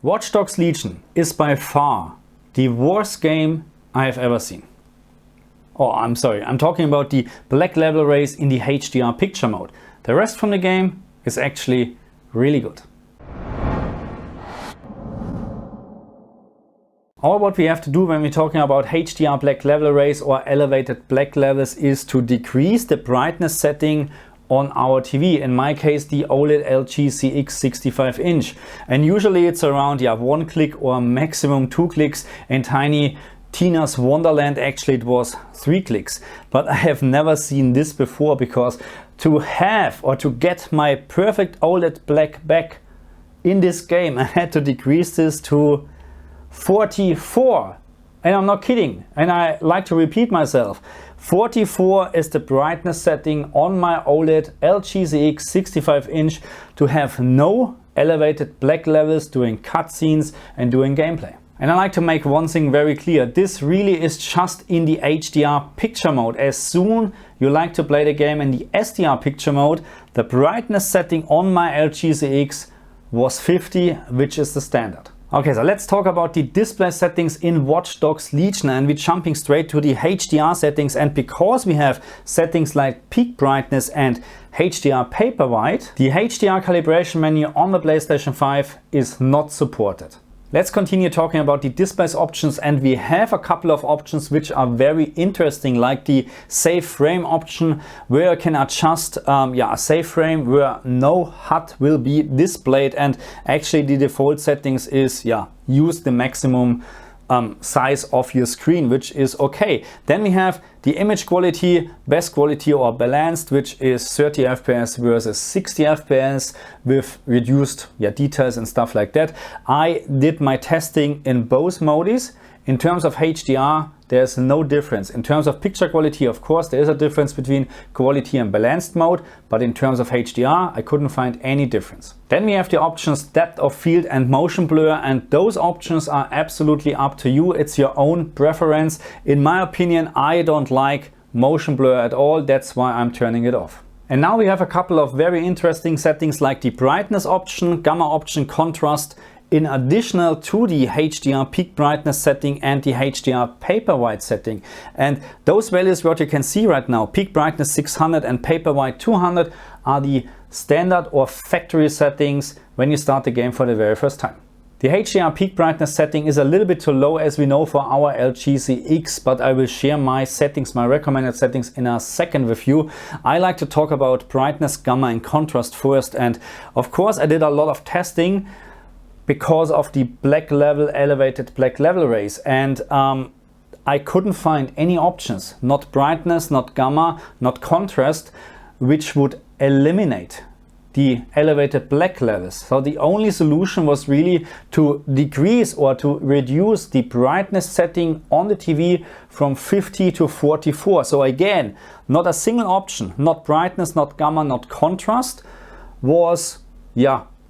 Watch Dogs Legion is by far the worst game I have ever seen. Oh, I'm sorry, I'm talking about the black level rays in the HDR picture mode. The rest from the game is actually really good. All what we have to do when we're talking about HDR black level rays or elevated black levels is to decrease the brightness setting on our TV, in my case the OLED LG CX 65-inch, and usually it's around 1 click or maximum 2 clicks. In tiny Tina's Wonderland actually it was 3 clicks, but I have never seen this before, because to have or to get my perfect OLED black back in this game I had to decrease this to 44. And I'm not kidding, and I like to repeat myself. 44 is the brightness setting on my OLED LG CX 65-inch to have no elevated black levels during cutscenes and during gameplay. And I like to make one thing very clear. This really is just in the HDR picture mode. As soon you like to play the game in the SDR picture mode, the brightness setting on my LG CX was 50, which is the standard. Okay, so let's talk about the display settings in Watch Dogs Legion, and we're jumping straight to the HDR settings. And because we have settings like peak brightness and Hdr Paperwhite, the HDR calibration menu on the PlayStation 5 is not supported. Let's continue talking about the displays options, and we have a couple of options which are very interesting, like the save frame option, where you can adjust a save frame where no HUD will be displayed, and actually the default settings is use the maximum size of your screen, which is okay. Then we have the image quality, best quality or balanced, which is 30 FPS versus 60 FPS with reduced details and stuff like that. I did my testing in both modes. In terms of HDR, there's no difference. In terms of picture quality, of course, there is a difference between quality and balanced mode, but in terms of HDR, I couldn't find any difference. Then we have the options depth of field and motion blur, and those options are absolutely up to you. It's your own preference. In my opinion, I don't like motion blur at all. That's why I'm turning it off. And now we have a couple of very interesting settings like the brightness option, gamma option, contrast, in addition to the HDR peak brightness setting and the Hdr Paperwhite setting. And those values what you can see right now, peak brightness 600 and Paperwhite 200, are the standard or factory settings when you start the game for the very first time. The HDR peak brightness setting is a little bit too low, as we know, for our LG CX, but I will share my settings, my recommended settings, in a second with you. I like to talk about brightness, gamma and contrast first, and of course I did a lot of testing because of the black level, elevated black level rays, and I couldn't find any options, not brightness, not gamma, not contrast, which would eliminate the elevated black levels. So the only solution was really to decrease or to reduce the brightness setting on the TV from 50 to 44. So again, not a single option, not brightness, not gamma, not contrast, was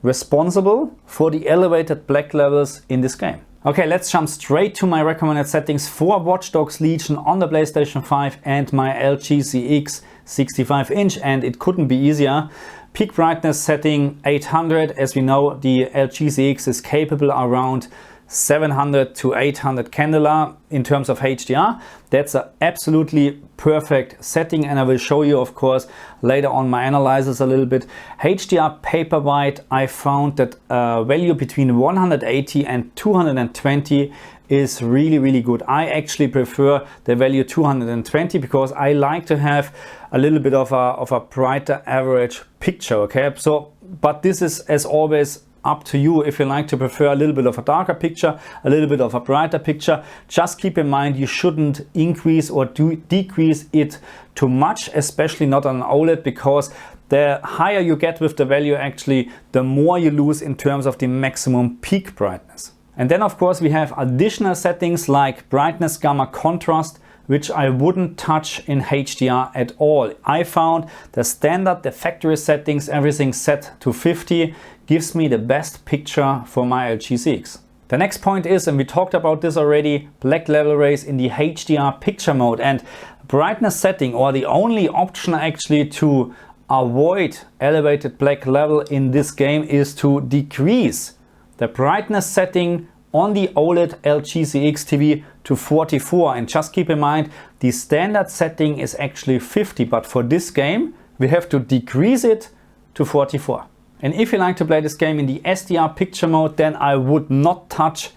responsible for the elevated black levels in this game. Okay, let's jump straight to my recommended settings for Watch Dogs Legion on the PlayStation 5 and my LG CX 65-inch, and it couldn't be easier. Peak brightness setting 800. As we know, the LG CX is capable around 700 to 800 candela in terms of HDR. That's an absolutely perfect setting, and I will show you, of course, later on my analysis a little bit. Hdr Paperwhite, I found that value between 180 and 220 is really good. I actually prefer the value 220 because I like to have a little bit of a brighter average picture, okay? So, but this is, as always, up to you. If you like to prefer a little bit of a darker picture, a little bit of a brighter picture, just keep in mind you shouldn't increase or decrease it too much, especially not on OLED, because the higher you get with the value, actually, the more you lose in terms of the maximum peak brightness. And then, of course, we have additional settings like brightness, gamma, contrast, which I wouldn't touch in HDR at all. I found the standard, the factory settings, everything set to 50, gives me the best picture for my LG CX. The next point is, and we talked about this already, black level rays in the HDR picture mode, and brightness setting, or the only option actually to avoid elevated black level in this game, is to decrease the brightness setting on the OLED LGCX TV to 44, and just keep in mind the standard setting is actually 50, but for this game we have to decrease it to 44. And if you like to play this game in the SDR picture mode, then I would not touch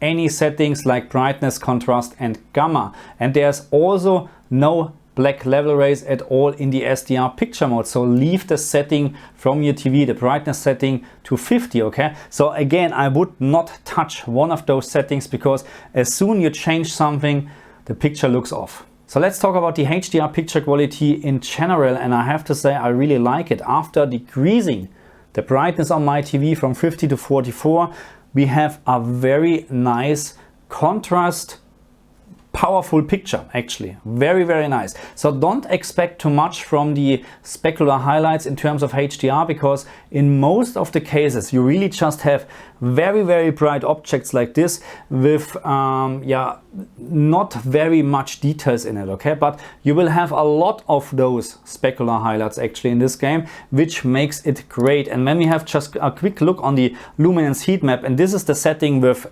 any settings like brightness, contrast and gamma. And there's also no black level rays at all in the SDR picture mode. So leave the setting from your TV, the brightness setting, to 50, okay? So again, I would not touch one of those settings, because as soon you change something, the picture looks off. So let's talk about the HDR picture quality in general, and I have to say I really like it. After decreasing the brightness on my TV from 50 to 44, we have a very nice contrast, powerful picture, actually. Very, very nice. So don't expect too much from the specular highlights in terms of HDR, because in most of the cases you really just have very, very bright objects like this with not very much details in it, okay? But you will have a lot of those specular highlights actually in this game, which makes it great. And when we have just a quick look on the Luminance Heat Map, and this is the setting with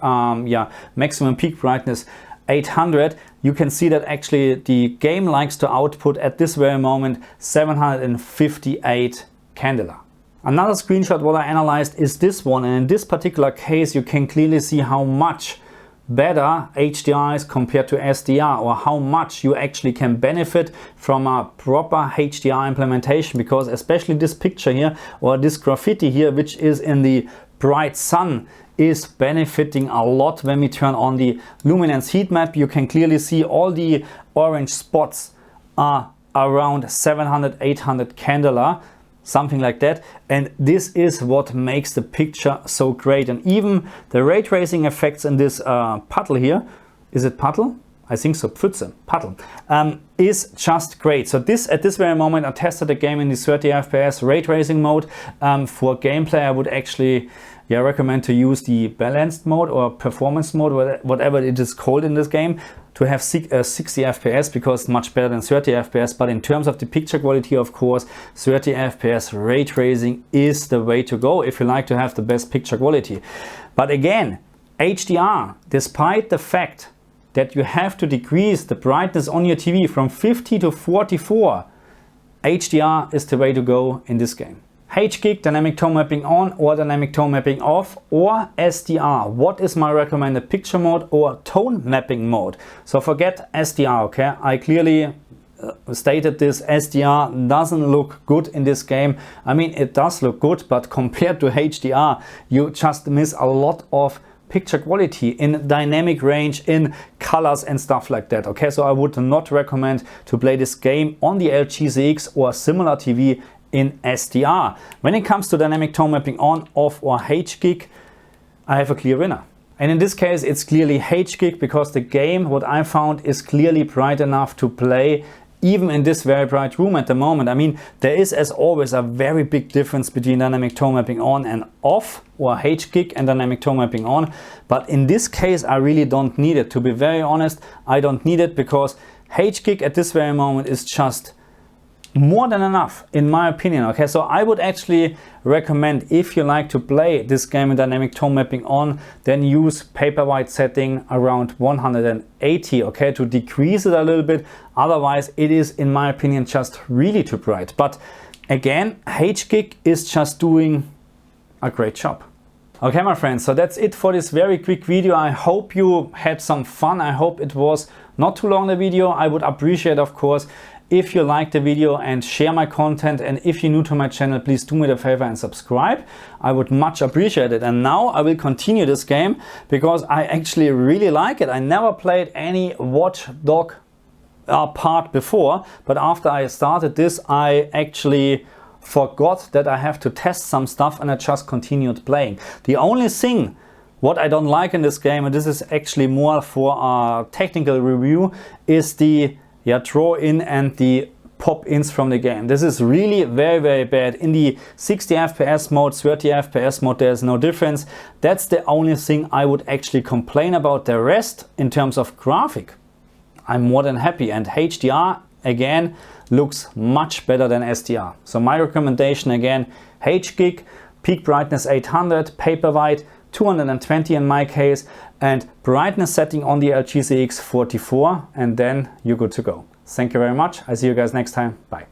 maximum peak brightness 800, you can see that actually the game likes to output at this very moment 758 candela. Another screenshot what I analyzed is this one, and in this particular case you can clearly see how much better HDR is compared to SDR, or how much you actually can benefit from a proper HDR implementation, because especially this picture here, or this graffiti here, which is in the bright sun, is benefiting a lot when we turn on the Luminance Heat Map. You can clearly see all the orange spots are around 700-800 candela, something like that, and this is what makes the picture so great. And even the ray tracing effects in this puddle here, is it puddle? I think so, Pfütze, puddle, is just great. So this, at this very moment, I tested the game in the 30 FPS ray tracing mode. For gameplay, I would actually recommend to use the balanced mode or performance mode, whatever it is called in this game, to have 60 FPS, because it's much better than 30 FPS. But in terms of the picture quality, of course, 30 FPS ray tracing is the way to go if you like to have the best picture quality. But again, HDR, despite the fact that you have to decrease the brightness on your TV from 50 to 44, HDR is the way to go in this game. HGIG, dynamic tone mapping on or dynamic tone mapping off, or SDR. What is my recommended picture mode or tone mapping mode? So forget SDR, okay? I clearly stated this. SDR doesn't look good in this game. I mean, it does look good, but compared to HDR, you just miss a lot of picture quality in dynamic range, in colors and stuff like that, okay? So I would not recommend to play this game on the LGCX or similar TV in SDR. When it comes to dynamic tone mapping on, off or HGIG, I have a clear winner. And in this case, it's clearly HGIG, because the game, what I found, is clearly bright enough to play even in this very bright room at the moment. I mean, there is, as always, a very big difference between dynamic tone mapping on and off, or HGIG and dynamic tone mapping on. But in this case, I really don't need it. To be very honest, I don't need it, because HGIG at this very moment is just more than enough, in my opinion, okay? So I would actually recommend, if you like to play this game in dynamic tone mapping on, then use Paperwhite setting around 180, okay, to decrease it a little bit. Otherwise, it is, in my opinion, just really too bright. But again, HGIG is just doing a great job. Okay, my friends, so that's it for this very quick video. I hope you had some fun. I hope it was not too long, the video. I would appreciate, of course, if you like the video and share my content. And if you're new to my channel, please do me the favor and subscribe. I would much appreciate it. And now I will continue this game, because I actually really like it. I never played any Watchdog part before, but after I started this, I actually forgot that I have to test some stuff, and I just continued playing. The only thing what I don't like in this game, and this is actually more for a technical review, is the draw in and the pop ins from the game. This is really very, very bad. In the 60 FPS mode, 30 FPS mode, there's no difference. That's the only thing I would actually complain about. The rest, in terms of graphic, I'm more than happy. And HDR, again, looks much better than SDR. So my recommendation, again, HGIG, peak brightness 800, Paperwhite, 220 in my case, and brightness setting on the LG CX 44, and then you're good to go. Thank you very much. I see you guys next time. Bye.